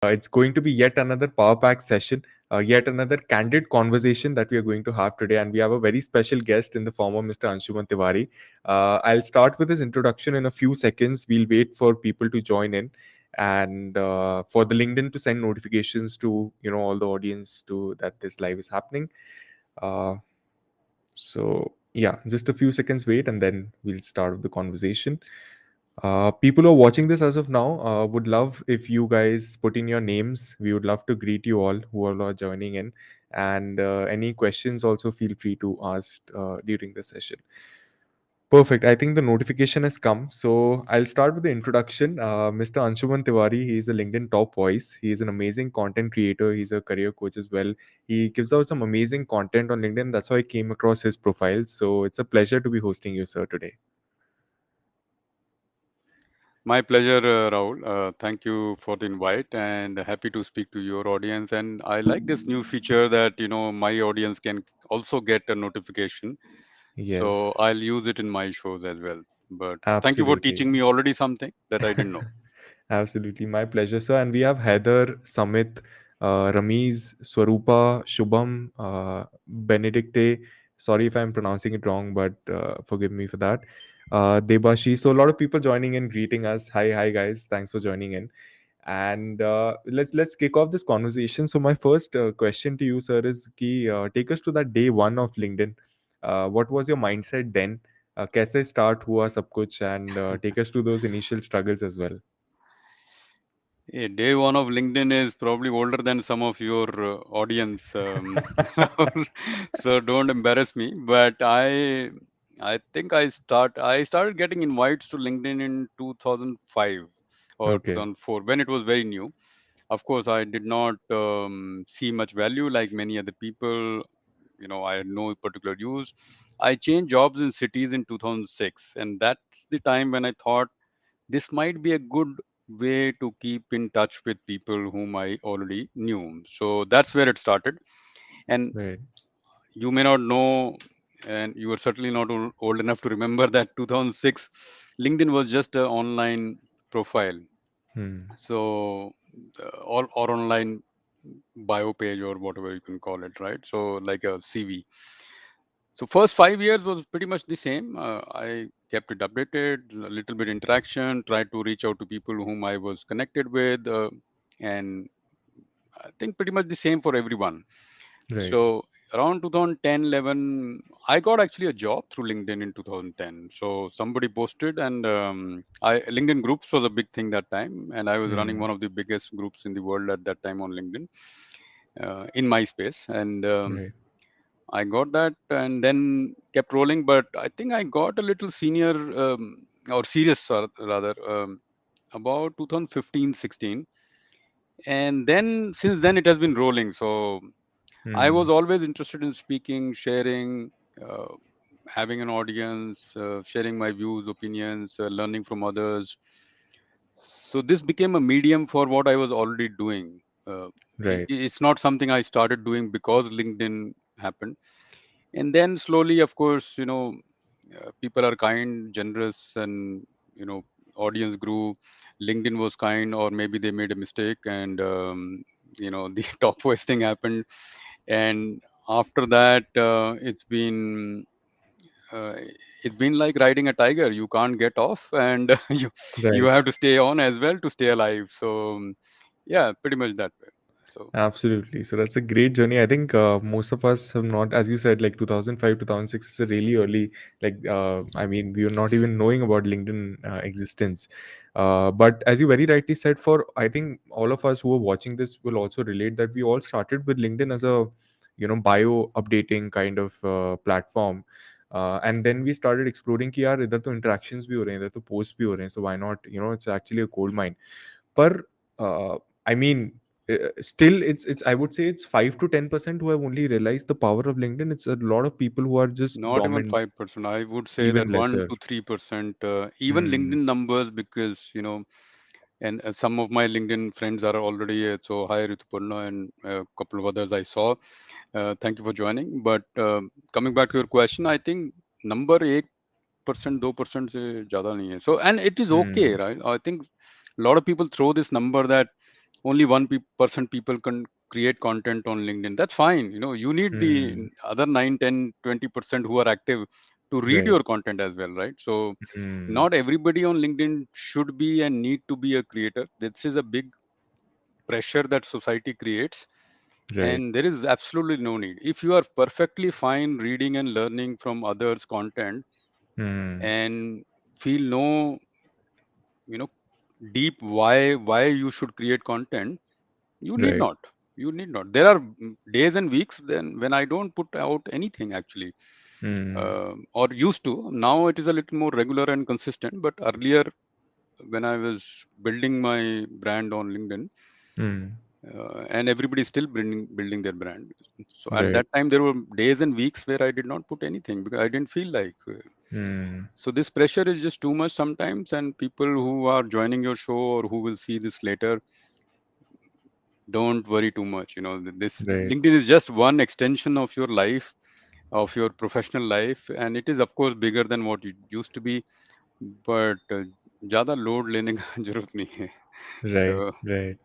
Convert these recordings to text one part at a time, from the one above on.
It's going to be yet another Power Pack session, yet another candid conversation that we are going to have today. And we have a very special guest in the form of Mr. Anshuman Tiwari. I'll start with his introduction in a few seconds. We'll wait for people to join in and for the LinkedIn to send notifications to all the audience to that this live is happening. Uh, so yeah, just a few seconds wait, and then we'll start with the conversation. People who are watching this as of now would love if you guys put in your names. We would love to greet you all who all are joining in, and any questions also feel free to ask during the session. Perfect. I think the notification has come. So I'll start with the introduction. Mr. Anshuman Tiwari, he is a LinkedIn top voice. He is an amazing content creator. He's a career coach as well. He gives out some amazing content on LinkedIn. That's how I came across his profile. So it's a pleasure to be hosting you, sir, today. My pleasure, Rahul. Thank you for the invite and happy to speak to your audience. And I like this new feature that, my audience can also get a notification. So Yes, I'll use it in my shows as well. But thank you for absolutely. teaching me already something that I didn't know. Absolutely, my pleasure, sir. And we have Heather, Samit, Ramiz, Swarupa, Shubham, Benedicte. Sorry if I'm pronouncing it wrong, but forgive me for that. Debashi. So a lot of people joining in, greeting us. Hi, guys. Thanks for joining in. And let's kick off this conversation. So my first question to you, sir, is ki, take us to that day one of LinkedIn. What was your mindset then? कैसे start हुआ सब कुछ, and take us to those initial struggles as well. Day one of LinkedIn is probably older than some of your audience, so don't embarrass me. But I think I started getting invites to LinkedIn in 2005 or Okay. 2004 when it was very new. Of course, I did not see much value like many other people. I had no particular use. I changed jobs in cities in 2006, and that's the time when I thought this might be a good way to keep in touch with people whom I already knew. So that's where it started. And Right. you may not know, and you are certainly not old enough to remember that 2006 LinkedIn was just an online profile. Hmm. So, or online bio page or whatever you can call it, right? So, like a CV. So first 5 years was pretty much the same. I kept it updated, a little bit interaction, tried to reach out to people whom I was connected with, and I think pretty much the same for everyone. Right. So around 2010, 11, I got actually a job through LinkedIn in 2010. So somebody posted, and LinkedIn groups was a big thing that time, and I was running Hmm. one of the biggest groups in the world at that time on LinkedIn in MySpace, and Right. I got that and then kept rolling. But I think I got a little senior or serious rather about 2015, 16. And then since then it has been rolling. So I was Hmm. always interested in speaking, sharing, uh, having an audience, sharing my views, opinions, learning from others. So this became a medium for what I was already doing. Right. It's not something I started doing because LinkedIn happened. And then slowly, of course, people are kind, generous, and audience grew. LinkedIn was kind, or maybe they made a mistake, and the top voice thing happened. And after that, uh, it's been like riding a tiger. You can't get off, and you Right. have to stay on as well to stay alive. So yeah, pretty much that way. So Absolutely. So that's a great journey. I think most of us have not, as you said, like 2005, 2006 is a really early, like, I mean, we were not even knowing about LinkedIn existence. But as you very rightly said, for I think all of us who are watching this will also relate that we all started with LinkedIn as a, bio updating kind of platform. And then we started exploring कि यार इधर तो interactions भी हो रहे हैं इधर तो posts भी हो रहे हैं so why not, it's actually a gold mine. But I mean, still it's I would say it's 5 to 10% who have only realized the power of LinkedIn. It's a lot of people who are just not even dormant, 5%. I would say even that one lesser. to 3%. Even Hmm. LinkedIn numbers, because and some of my LinkedIn friends are already so hi Rituparna and a couple of others I saw. Thank you for joining. But coming back to your question, I think number 8%, 2% से ज़्यादा नहीं है. So and it is okay, Hmm. right? I think a lot of people throw this number that only 1% people can create content on LinkedIn. That's fine. You need Hmm. the other 9, 10, 20% who are active to read Right. your content as well, right? So Hmm. not everybody on LinkedIn should be and need to be a creator. This is a big pressure that society creates, Right. and there is absolutely no need. If you are perfectly fine reading and learning from others content Hmm. and feel no, you know deep why you should create content, you need Right. not. There are days and weeks then when I don't put out anything actually, Hmm. or used to. Now it is a little more regular and consistent, but earlier, when I was building my brand on LinkedIn, Hmm. and everybody is still building their brand. So at Right. that time, there were days and weeks where I did not put anything because I didn't feel like. Hmm. So this pressure is just too much sometimes, and people who are joining your show or who will see this later, don't worry too much. This Right. LinkedIn is just one extension of your life, of your professional life, and it is of course bigger than what it used to be. But ज़्यादा load लेने का जरूरत नहीं है. Right. So, Right.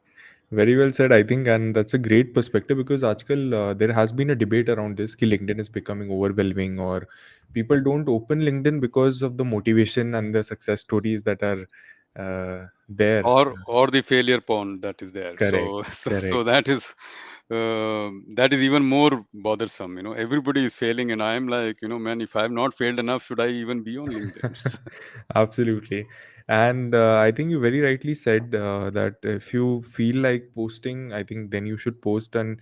Very well said, I think, and that's a great perspective because आजकल there has been a debate around this कि LinkedIn is becoming overwhelming or people don't open LinkedIn because of the motivation and the success stories that are there. or the failure porn that is there. Correct. So so Correct. that is even more bothersome. Everybody is failing, and I am like, man, if I have not failed enough, should I even be on LinkedIn? Absolutely. And I think you very rightly said that if you feel like posting, I think then you should post. And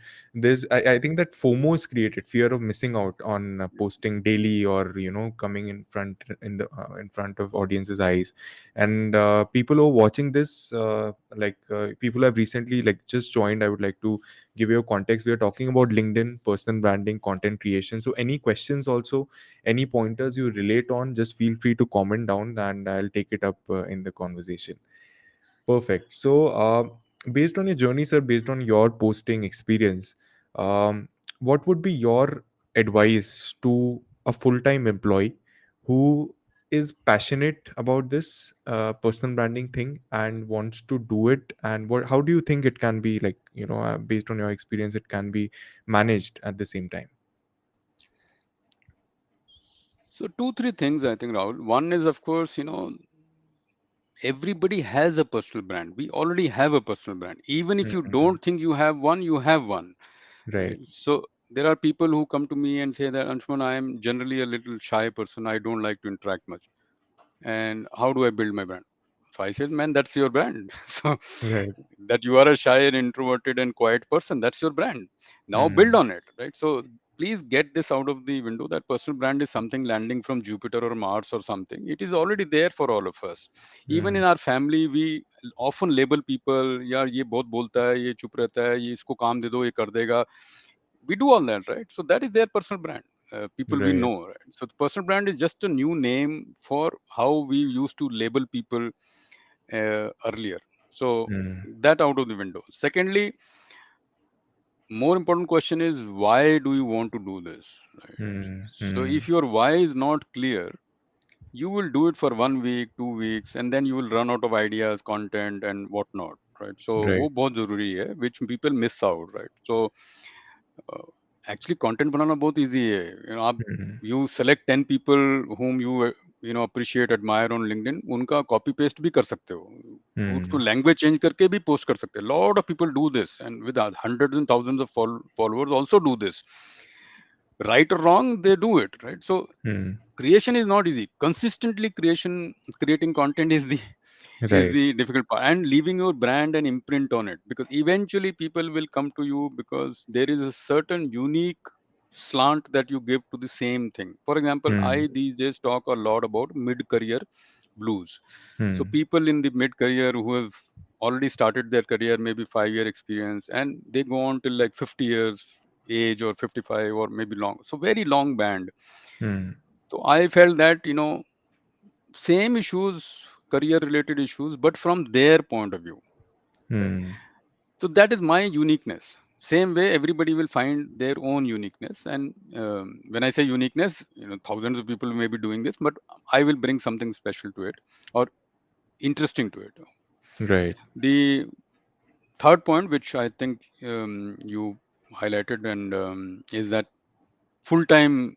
I think that FOMO is created, fear of missing out on posting daily or coming in front of audience's eyes. And people who are watching this, people have recently like just joined. I would like to give you a context. We are talking about LinkedIn, personal branding, content creation. So any questions also, any pointers you relate on, just feel free to comment down and I'll take it up in the conversation. Perfect. So based on your journey, sir, based on your posting experience, what would be your advice to a full-time employee who is passionate about this personal branding thing and wants to do it, and how do you think it can be, like, based on your experience, it can be managed at the same time? So two, three things I think, Rahul. One is, of course, everybody has a personal brand. We already have a personal brand. Even if you Mhm. don't think you have one, you have one, Right. right? So there are people who come to me and say that, Anshuman, I am generally a little shy person. I don't like to interact much. And how do I build my brand? So I said, man, that's your brand. So Right. that you are a shy and introverted and quiet person, that's your brand. Now build Mm. on it, right? So please get this out of the window that personal brand is something landing from Jupiter or Mars or something. It is already there for all of us. Even in Mm. our family, we often label people, यार ये बहुत बोलता है, ये चुप रहता है, ये इसको काम दे दो, ये कर देगा. We do all that, right? So that is their personal brand. People we Right. know, right? So the personal brand is just a new name for how we used to label people earlier. So Mm. that out of the window. Secondly, more important question is, why do you want to do this, right? Mm. So Mm. if your why is not clear, you will do it for 1 week, 2 weeks, and then you will run out of ideas, content, and whatnot, right? So Right. वो बहुत जरूरी है, which people miss out, right? So actually content बनाना बहुत easy है. आप Mm. You select 10 people whom you appreciate admire on LinkedIn, उनका copy paste भी कर सकते हो, उसको Mm. लैंग्वेज चेंज करके भी पोस्ट कर सकते हो. Lot of people do this and with hundreds and thousands of followers also do this. Right or wrong, they do it, right? So Mm. creation is not easy. Consistently creating content is Right. the difficult part, and leaving your brand and imprint on it, because eventually people will come to you because there is a certain unique slant that you give to the same thing. For example, Mm. I these days talk a lot about mid career blues. So Mm. people in the mid career who have already started their career, maybe 5 year experience, and they go on till like 50 years age or 55 or maybe long, so very long band. Mm. So I felt that, same issues, career related issues, but from their point of view, right? Mm. So that is my uniqueness. Same way everybody will find their own uniqueness, and when I say uniqueness, thousands of people may be doing this, but I will bring something special to it or interesting to it. Right. The Third point, which I think you highlighted, and is that full-time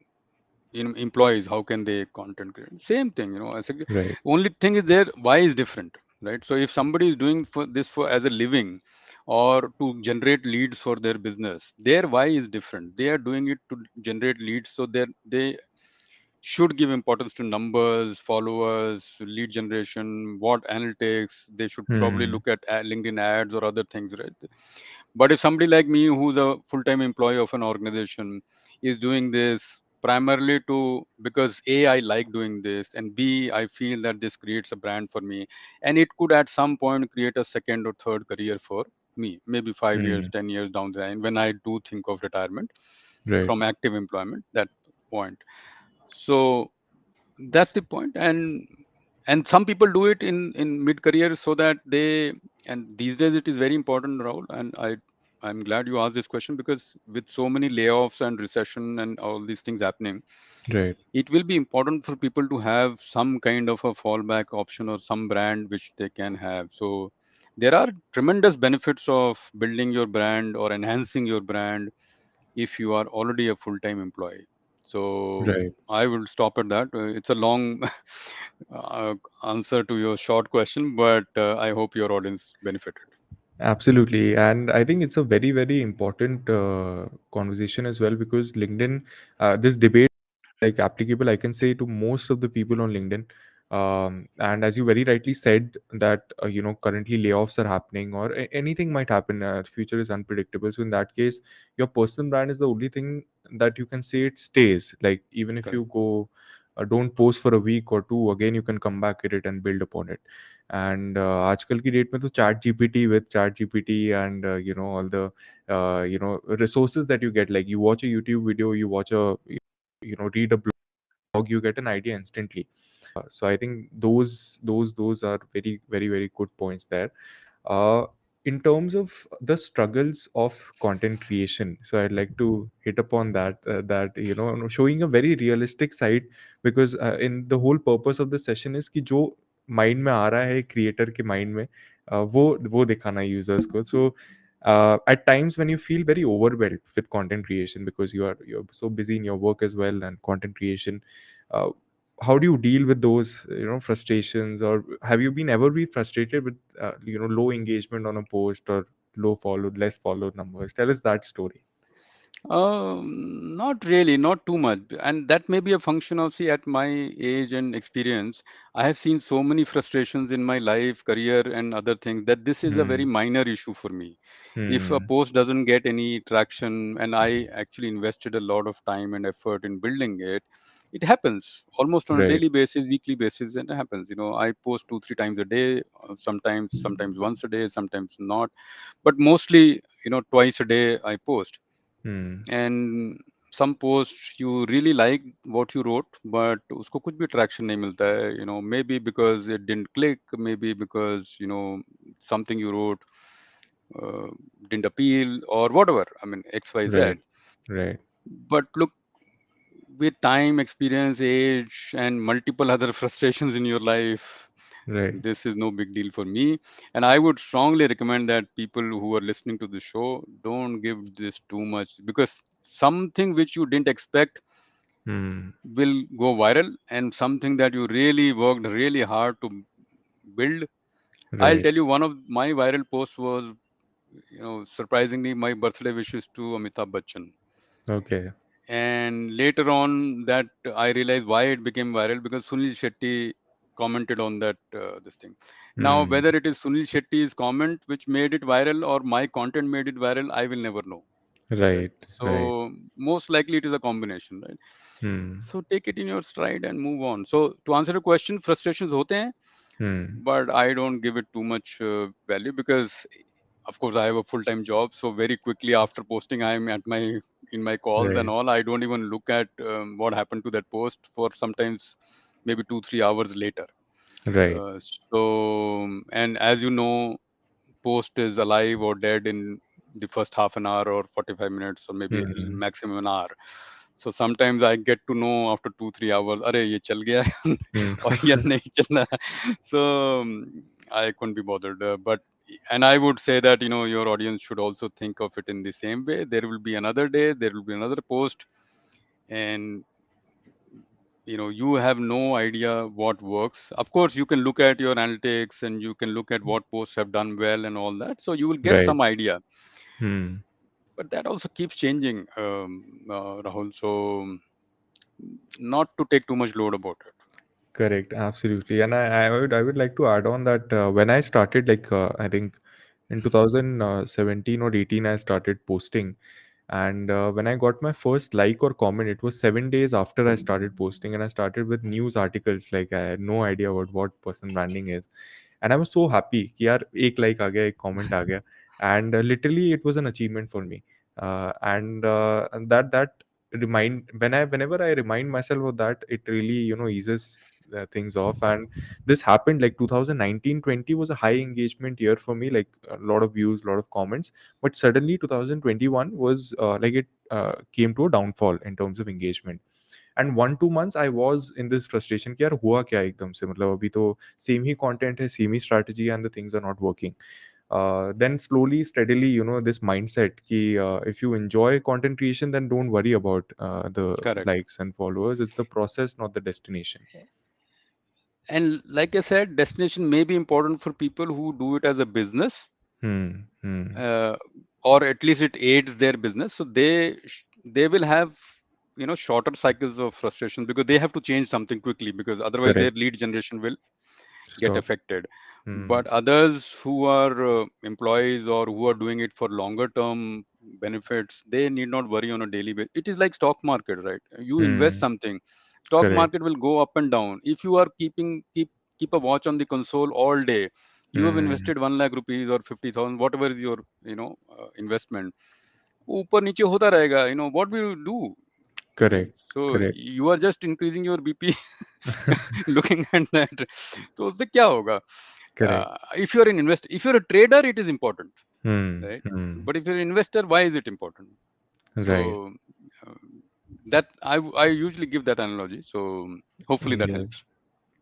employees, how can they content create? Same thing, I think Right. only thing is there, why is different, right? So if somebody is doing for this for as a living or to generate leads for their business, their why is different. They are doing it to generate leads, so they should give importance to numbers, followers, lead generation, what analytics. They should probably Hmm. look at LinkedIn ads or other things, right? But if somebody like me, who's a full-time employee of an organization, is doing this primarily to because A, I like doing this, and B, I feel that this creates a brand for me, and it could at some point create a second or third career for me, maybe 5 years, Hmm. 10 years down the line when I do think of retirement Right. from active employment. That point. So that's the point. And some people do it in mid career so that they, and these days it is very important, Rahul, and I'm glad you asked this question, because with so many layoffs and recession and all these things happening, Right. it will be important for people to have some kind of a fallback option or some brand which they can have. So there are tremendous benefits of building your brand or enhancing your brand if you are already a full-time employee. So Right. I will stop at that. It's a long uh, answer to your short question, but I hope your audience benefited. Absolutely. And I think it's a very, very important conversation as well because LinkedIn, this debate like applicable, I can say, to most of the people on LinkedIn. And as you very rightly said, that currently layoffs are happening or anything might happen. Future is unpredictable. So in that case, your personal brand is the only thing that you can say it stays. Like even if Correct. you go, don't post for a week or two, again you can come back at it and build upon it. And आजकल की date में तो chat GPT with chat gpt and all the resources that you get, like you watch a YouTube video, you watch a read a blog, you get an idea instantly. So I think those are very, very, very good points there. uh, in terms of the struggles of content creation, so I'd like to hit upon that, that showing a very realistic side, because in the whole purpose of the session is कि जो mind में आ रहा है creator के mind में, वो दिखाना users को. So at times when you feel very overwhelmed with content creation because you're so busy in your work as well and content creation, uh, how do you deal with those frustrations, or have you been ever be frustrated with low engagement on a post or low followed, less followed numbers? Tell us that story. Not really, not too much. And that may be a function of, see, at my age and experience, I have seen so many frustrations in my life, career, and other things that this is a very Hmm. minor issue for me. If a Hmm. post doesn't get any traction, and I actually invested a lot of time and effort in building it, it happens almost on a Right. daily basis, weekly basis, and it happens. I post 2, 3 times a day, sometimes once a day, sometimes not, but mostly, twice a day I post. Hmm. And some posts you really like what you wrote, but उसको कुछ भी traction नहीं मिलता है, maybe because it didn't click, maybe because something you wrote uh, didn't appeal or whatever, I mean XYZ. Right. Right. But look, with time, experience, age, and multiple other frustrations in your life, Right. this is no big deal for me. And I would strongly recommend that people who are listening to the show don't give this too much, because something which you didn't expect Hmm. will go viral, and something that you really worked really hard to build. I'll Right. tell you, one of my viral posts was, surprisingly, my birthday wishes to Amitabh Bachchan. Okay. And later on, that I realized why it became viral, because Sunil Shetty commented on that this thing. Now, Hmm. whether it is Sunil Shetty's comment which made it viral or my content made it viral, I will never know. Right. Right. Right. So most likely it is a combination, right? Hmm. So take it in your stride and move on. So to answer the question, frustrations hote hain, Hmm. but I don't give it too much value, because of course I have a full-time job. So very quickly after posting, I'm at my in my calls and Right. all. I don't even look at what happened to that post for sometimes maybe 2, 3 hours later. Right. And as you know, post is alive or dead in the first half an hour or 45 minutes or maybe Hmm. maximum an hour. So sometimes I get to know after 2, 3 hours, अरे ये चल गया है Hmm. और ये नहीं चल रहा है. So I couldn't be bothered. But And I would say that, your audience should also think of it in the same way. There will be another day, there will be another post, and you have no idea what works. Of course, you can look at your analytics and you can look at what posts have done well and all that, so you will get Right. some idea. Hmm. But that also keeps changing, Rahul. So not to take too much load about it. Correct, absolutely. And I would like to add on that when I started, like I think in 2017 or 18, I started posting. And when I got my first like or comment, it was 7 days after I started posting, and I started with news articles. Like I had no idea about what person branding is, and I was so happy कि यार एक like आ गया, एक comment आ गया, and literally it was an achievement for me. And that remind whenever I remind myself of that, it really eases things off. And this happened like 2019-20 was a high engagement year for me, like a lot of views, a lot of comments. But suddenly 2021 was like it came to a downfall in terms of engagement. And 1-2 months I was in this frustration कि यार हुआ क्या एकदम से, मतलब अभी तो same ही कंटेंट है, सेम ही strategy, and the things are not working. Then slowly steadily this mindset कि if you enjoy content creation, then don't worry about the Correct. likes and followers. It's the process, not the destination. And like I said, destination may be important for people who do it as a business, Hmm. Hmm. uh, or at least it aids their business. So they will have shorter cycles of frustration because they have to change something quickly, because otherwise their Correct. lead generation will get Stop. affected. Hmm. But others who are employees or who are doing it for longer term benefits, they need not worry on a daily basis. It is like stock market, right? You invest Hmm. something, stock Correct. market will go up and down. If you are keep a watch on the console all day, you have Hmm. invested 1 lakh rupees or 50,000, whatever is your investment, ऊपर नीचे होता रहेगा. What will you do, right? Correct. So Correct. you are just increasing your BP looking at that. So उससे क्या होगा? Correct. If you are an investor, if you're a trader, it is important, Hmm. right? Hmm. But if you're an investor, why is it important? So Right. uh, that I usually give that analogy. So hopefully that Yes. helps.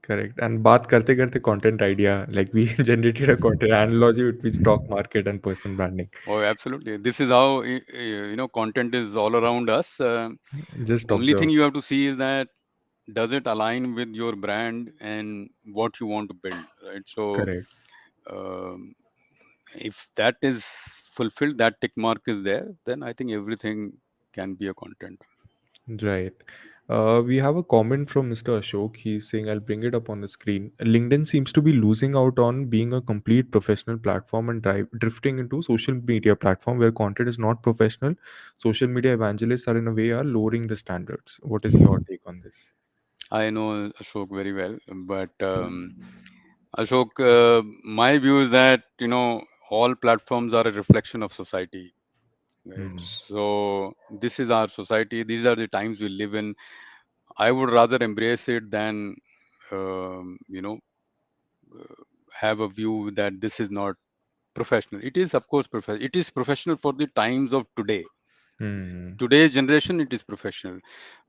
Correct. And बात करते करते content idea, like we generated a content analogy between stock market and person branding. Oh, absolutely. This is how content is all around us. Just Only observe. thing you have to see is that does it align with your brand and what you want to build, right? So Correct. um, if that is fulfilled, that tick mark is there, then I think everything can be a content. Right. We have a comment from Mr. Ashok. He's saying, I'll bring it up on the screen. LinkedIn seems to be losing out on being a complete professional platform and drifting into social media platform where content is not professional. Social media evangelists are in a way are lowering the standards. What is your take on this? I know Ashok very well, but Ashok, my view is that all platforms are a reflection of society, right? Hmm. So this is our society. These are the times we live in. I would rather embrace it than um, you know have a view that this is not professional. It is, of course, professional. It is professional for the times of today. Hmm. Today's generation, it is professional.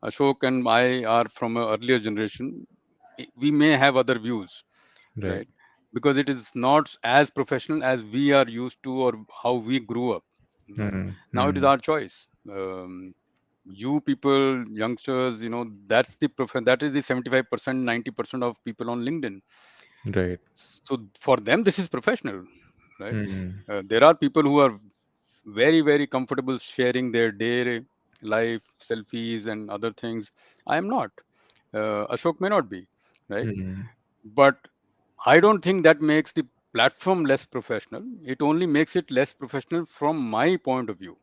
Ashok and I are from an earlier generation. We may have other views, Right. right? Because it is not as professional as we are used to or how we grew up, right? Hmm. Now it is Hmm. our choice. You people, youngsters, that is the 75%, 90% of people on LinkedIn. Right. So for them, this is professional, right? Hmm. There are people who are very, very comfortable sharing their day life selfies and other things. I am not. Ashok may not be, right? Hmm. But I don't think that makes the platform less professional. It only makes it less professional from my point of view.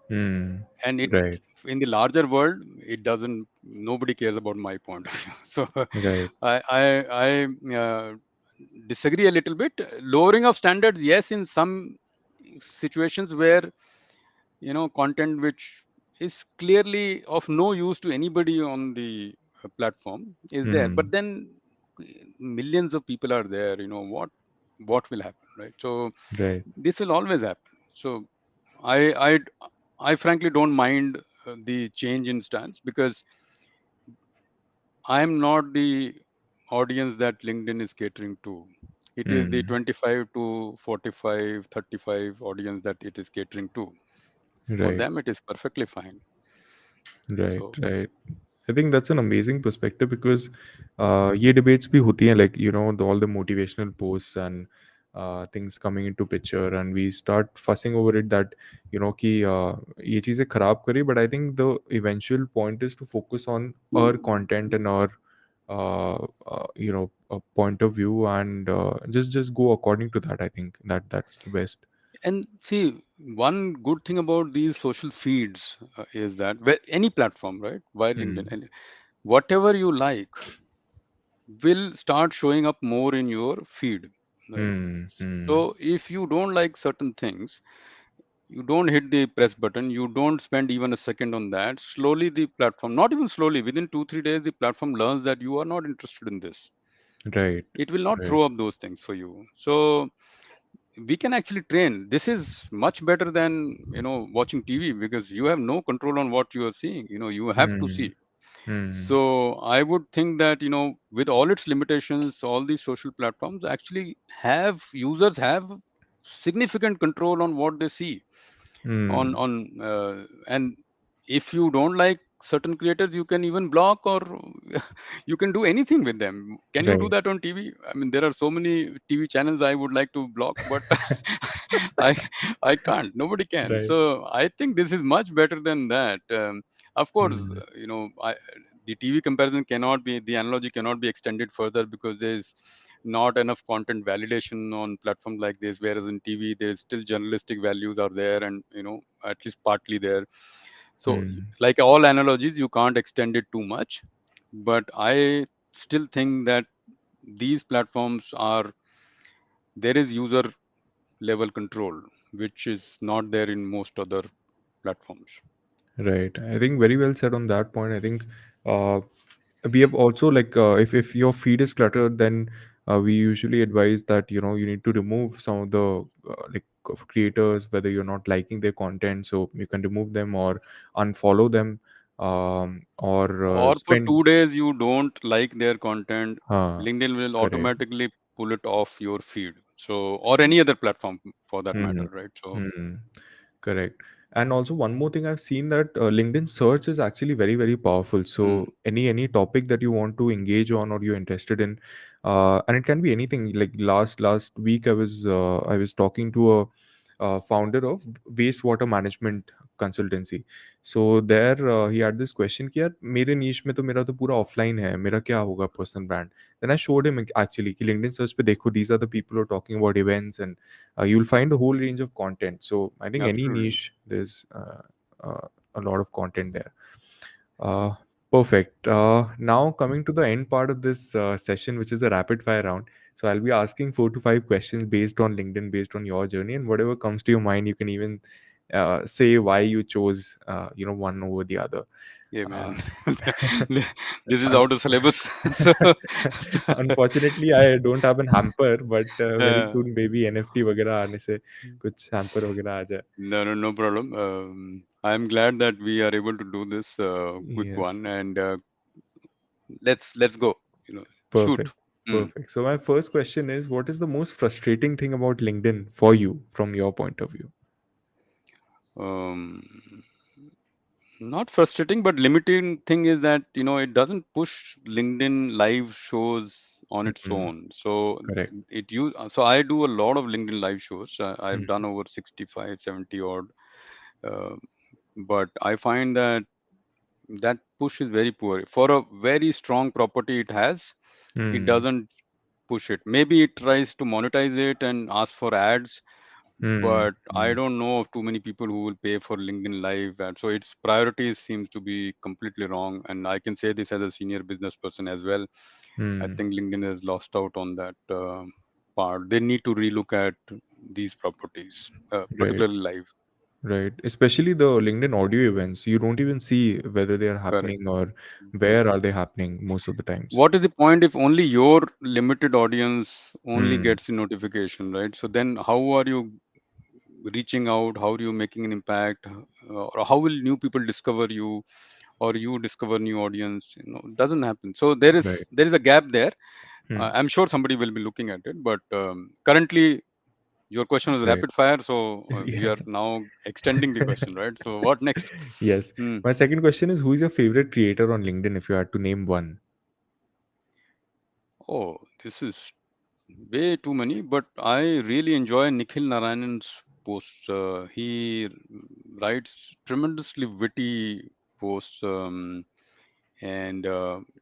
Hmm. And it, Right. in the larger world, it doesn't, nobody cares about my point of view. So Right. I disagree a little bit. Lowering of standards, yes, in some situations where content which is clearly of no use to anybody on the platform is there, but Hmm. then millions of people are there. What will happen, right? So Right. this will always happen. So I I frankly don't mind the change in stance, because I'm not the audience that LinkedIn is catering to. It is the Hmm. 25 to 45, 35 audience that it is catering to. For Right. them, it is perfectly fine. Right. So, Right. I think that's an amazing perspective because ये debates भी होती हैं, like all the motivational posts and things coming into picture, and we start fussing over it that कि ये चीज़ें खराब करी, but I think the eventual point is to focus on our content and our a point of view, and just go according to that. I think that's the best. and see, one good thing about these social feeds is that any platform, right? Why LinkedIn, Hmm. and whatever you like will start showing up more in your feed, right? Hmm. Hmm. So if you don't like certain things, you don't hit the press button, you don't spend even a second on that. Slowly, the platform, not even slowly, within 2 3 days, the platform learns that you are not interested in this. Right. It will not Right. throw up those things for you. So we can actually train. This is much better than watching TV, because you have no control on what you are seeing. You have to Hmm. see. Hmm. So I would think that with all its limitations, all these social platforms actually have users have significant control on what they see Hmm. on and if you don't like certain creators, you can even block, or you can do anything with them. Can you do Right. that on TV? I mean, there are so many TV channels I would like to block, but i I can't, nobody can. Right. So I think this is much better than that. Of course, Hmm. the TV comparison cannot be, the analogy cannot be extended further, because there's not enough content validation on platforms like this, whereas in TV there's still journalistic values are there, and at least partly there. So Hmm. like all analogies, you can't extend it too much, but I still think that these platforms are, there is user level control, which is not there in most other platforms. Right. I think very well said on that point. I think uh, we have also, like, if your feed is cluttered, then we usually advise that you need to remove some of the like of creators, whether you're not liking their content, so you can remove them or unfollow them, or Or for spend. 2 days you don't like their content, LinkedIn will Correct. automatically pull it off your feed. So, or any other platform for that Hmm. matter, right? So, Hmm. Correct. And also one more thing, I've seen that LinkedIn search is actually very, very powerful. mm. So any topic that you want to engage on or you're interested in, and it can be anything. Like last week, I was talking to a founder of wastewater management consultancy. So there he had this question कि यार मेरे niche में तो मेरा तो पूरा offline है, मेरा क्या होगा personal brand? Then I showed him actually कि LinkedIn search पे देखो, these are the people who are talking about events, and you'll find a whole range of content. So I think any Absolutely. niche, there's a lot of content there. uh, Perfect. Now coming to the end part of this session, which is a rapid fire round. So I'll be asking 4 to 5 questions based on LinkedIn, based on your journey, and whatever comes to your mind, you can even say why you chose one over the other. Yeah, uh, man. This is out of syllabus. So, Unfortunately, I don't have an hamper, but very uh, soon maybe NFT वगैरह आने से कुछ hamper वगैरह आ जाए. no, no, no problem. I'm glad that we are able to do this quick Yes, one, and let's go. Shoot. perfect. Mm. Perfect. So my first question is, what is the most frustrating thing about LinkedIn for you from your point of view? Um, Not frustrating, but limiting thing is that it doesn't push LinkedIn live shows on its Hmm. own. So Correct. so I do a lot of LinkedIn live shows. I've Hmm. done over 65, 70 odd. Uh, but I find that that push is very poor. For a very strong property it has, it Hmm. doesn't push it. Maybe it tries to monetize it and ask for ads, Hmm. but I Hmm. don't know of too many people who will pay for LinkedIn Live, and so its priorities seems to be completely wrong. And I can say this as a senior business person as well. I Hmm. think LinkedIn has lost out on that part. They need to relook at these properties, Right. particularly live. Right. Especially the LinkedIn audio events, you don't even see whether they are Correct. happening or Correct. where are they happening most of the times. What is the point if only your limited audience only Hmm. gets the notification, right? So then, how are you reaching out? How are you making an impact? Or how will new people discover you, or you discover new audience? It doesn't happen. So there Right. is there is a gap there. Hmm. I'm sure somebody will be looking at it, but currently your question was Right. rapid fire, so we Yeah. are now extending the question, right? So what next? Yes. Hmm. My second question is, who is your favorite creator on LinkedIn if you had to name one? Oh, this is way too many, but I really enjoy Nikhil Narayanan's posts. He writes tremendously witty posts, and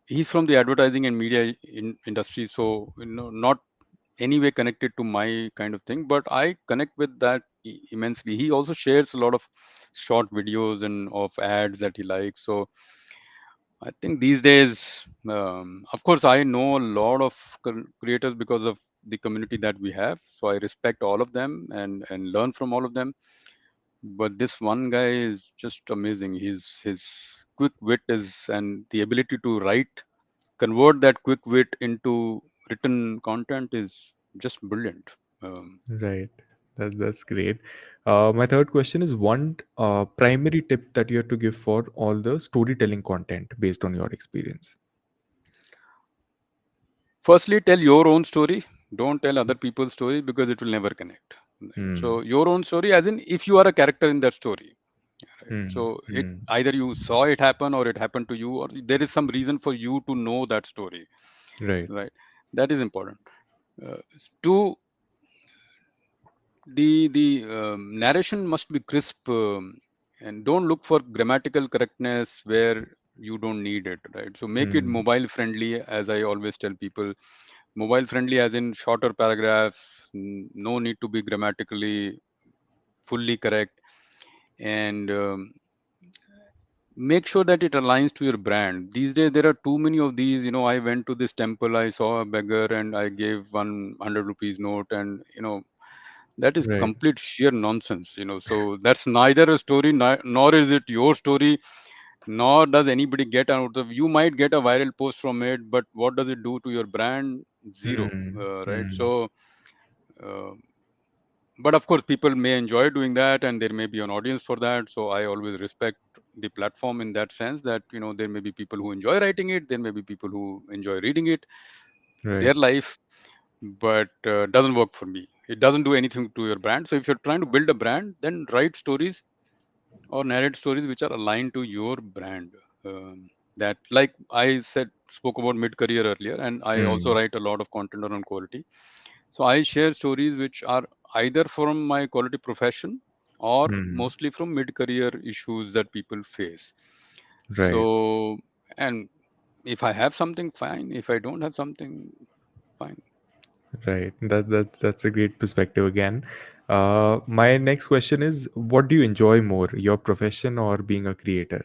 he's from the advertising and media industry, so not any way connected to my kind of thing, but I connect with that immensely. He also shares a lot of short videos and of ads that he likes. So I think these days, of course, I know a lot of creators because of the community that we have. So I respect all of them and learn from all of them. But this one guy is just amazing. His quick wit is, and the ability to write, convert that quick wit into written content is just brilliant. Right. That's great. My third question is one primary tip that you have to give for all the storytelling content based on your experience. Firstly, tell your own story. Don't tell other people's story because it will never connect. Right? Hmm. So your own story, as in if you are a character in that story. Right? Hmm. So it Hmm. either you saw it happen or it happened to you, or there is some reason for you to know that story. Right. Right? That is important. Uh, Two, the narration must be crisp, and don't look for grammatical correctness where you don't need it. Right? So make it Hmm. mobile friendly, as I always tell people. Mobile friendly as in shorter paragraphs, no need to be grammatically fully correct, and make sure that it aligns to your brand. These days there are too many of these. I went to this temple, I saw a beggar and I gave 100 rupees note, and that is Right. complete sheer nonsense. So that's neither a story, nor is it your story, nor does anybody get out of. You might get a viral post from it, but what does it do to your brand? Zero. Hmm. Right? Hmm. So uh, but of course people may enjoy doing that, and there may be an audience for that. So I always respect the platform in that sense, that there may be people who enjoy writing it, there may be people who enjoy reading it, Right. their life. But doesn't work for me. It doesn't do anything to your brand. So if you're trying to build a brand, then write stories or narrate stories which are aligned to your brand. That, like I said, spoke about mid-career earlier, and I also Hmm. write a lot of content around quality. So I share stories which are either from my quality profession or Hmm. mostly from mid-career issues that people face. Right. So, and if I have something, fine. If I don't have something, fine. Right. That's a great perspective again. My next question is, what do you enjoy more, your profession or being a creator?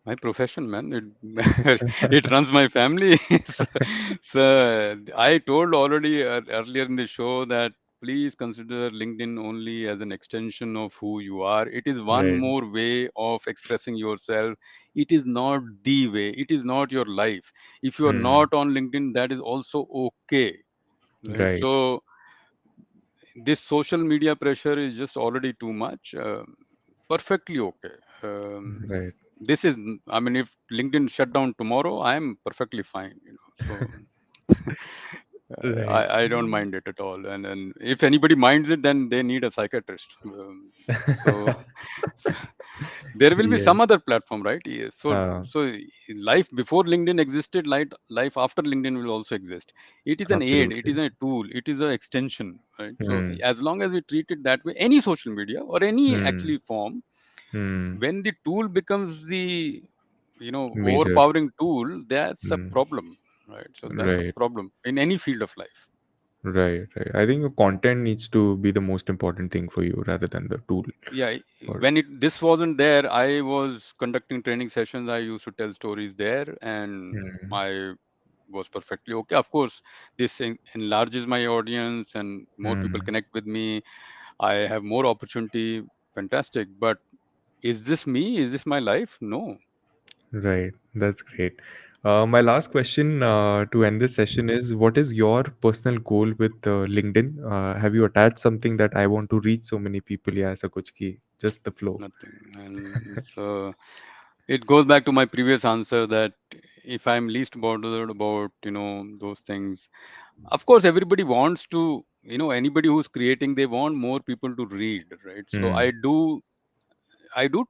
My profession, man, it it runs my family. so, so I told already earlier in the show that please consider LinkedIn only as an extension of who you are. It is one Right. more way of expressing yourself. It is not the way. It is not your life. If you are Hmm. not on LinkedIn, that is also okay. Right? Right. So this social media pressure is just already too much. Perfectly okay. Right. This is, I mean, if LinkedIn shut down tomorrow, I am perfectly fine. So Right. I don't mind it at all. And if anybody minds it, then they need a psychiatrist. So, so there will be Yeah. some other platform, right? Yeah. So Uh, life before LinkedIn existed, life after LinkedIn will also exist. It is an aid, it Absolutely. is a tool, it is an extension, right? So Hmm. as long as we treat it that way, any social media or any Hmm. actually form, Hmm. when the tool becomes the Major. overpowering tool, that's a Hmm. problem, right? So that's a Right. problem in any field of life. Right. Right. I think your content needs to be the most important thing for you rather than the tool. Yeah, Or when it this wasn't there, I was conducting training sessions, I used to tell stories there, and hmm. I was perfectly okay. Of course, this enlarges my audience and more people Hmm. connect with me. I have more opportunity. Fantastic. But is this me? Is this my life? No. Right. That's great. My last question to end this session is, what is your personal goal with LinkedIn? Have you attached something that I want to reach so many people? Yeah, ऐसा कुछ की just the flow. Nothing. And so it goes back to my previous answer that if I'm least bothered about, those things. Of course, everybody wants to, anybody who's creating, they want more people to read, right? So Hmm. I do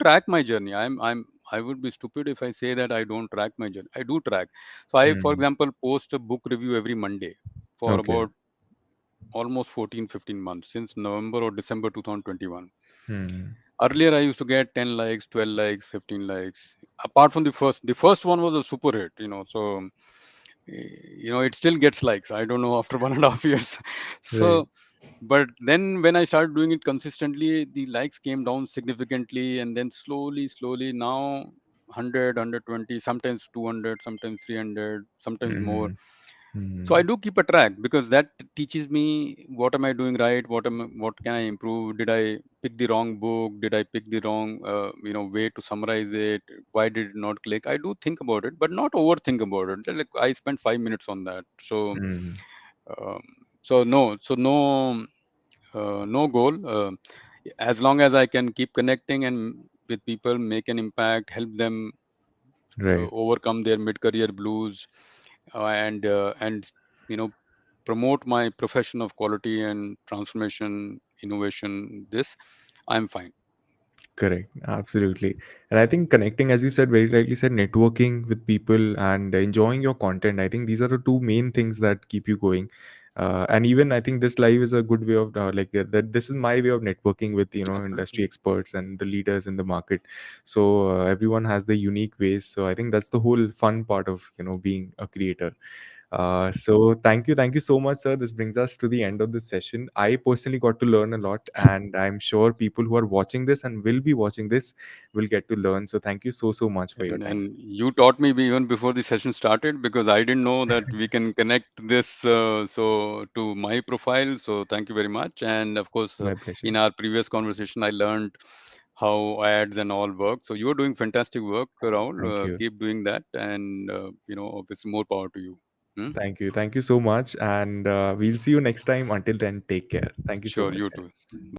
track my journey. I would be stupid if I say that I don't track my journey. I do track. So I, for Hmm. example, post a book review every Monday for Okay. about almost 14, 15 months, since November or December 2021. Hmm. Earlier, I used to get 10 likes, 12 likes, 15 likes. Apart from the first one was a super hit, so it still gets likes. I don't know after 1.5 years. Right. So, but then when I started doing it consistently, the likes came down significantly, and then slowly now 100, sometimes 200, sometimes 300, sometimes more. Hmm. So I Hmm. do keep a track, because that teaches me what am I doing right, what can I improve. Did I pick the wrong book? Did I pick the wrong way to summarize it? Why did it not click? I do think about it, but not overthink about it. Just like I spent 5 minutes on that. So Hmm. um, no goal. As long as I can keep connecting and with people, make an impact, help them Right. overcome their mid-career blues, and you know promote my profession of quality and transformation, innovation. This, I'm fine. Correct. Absolutely. And I think connecting, as you said, very rightly said, networking with people and enjoying your content. I think these are the two main things that keep you going. And even I think this live is a good way of that. This is my way of networking with industry Absolutely. experts and the leaders in the market. So everyone has the unique ways. So I think that's the whole fun part of being a creator. So thank you so much, sir. This brings us to the end of this session. I personally got to learn a lot, and I'm sure people who are watching this and will be watching this will get to learn. So thank you so much for Yes, your time. and you taught me even before the session started, because I didn't know that we can connect this so to my profile. So thank you very much. And of course, My pleasure. in our previous conversation, I learned how ads and all work. So you are doing fantastic work, Rahul. Thank you. Keep doing that, and obviously more power to you. Hmm? Thank you. Thank you so much. And we'll see you next time. Until then, take care. Thank you so Sure, much, you too. guys. Bye.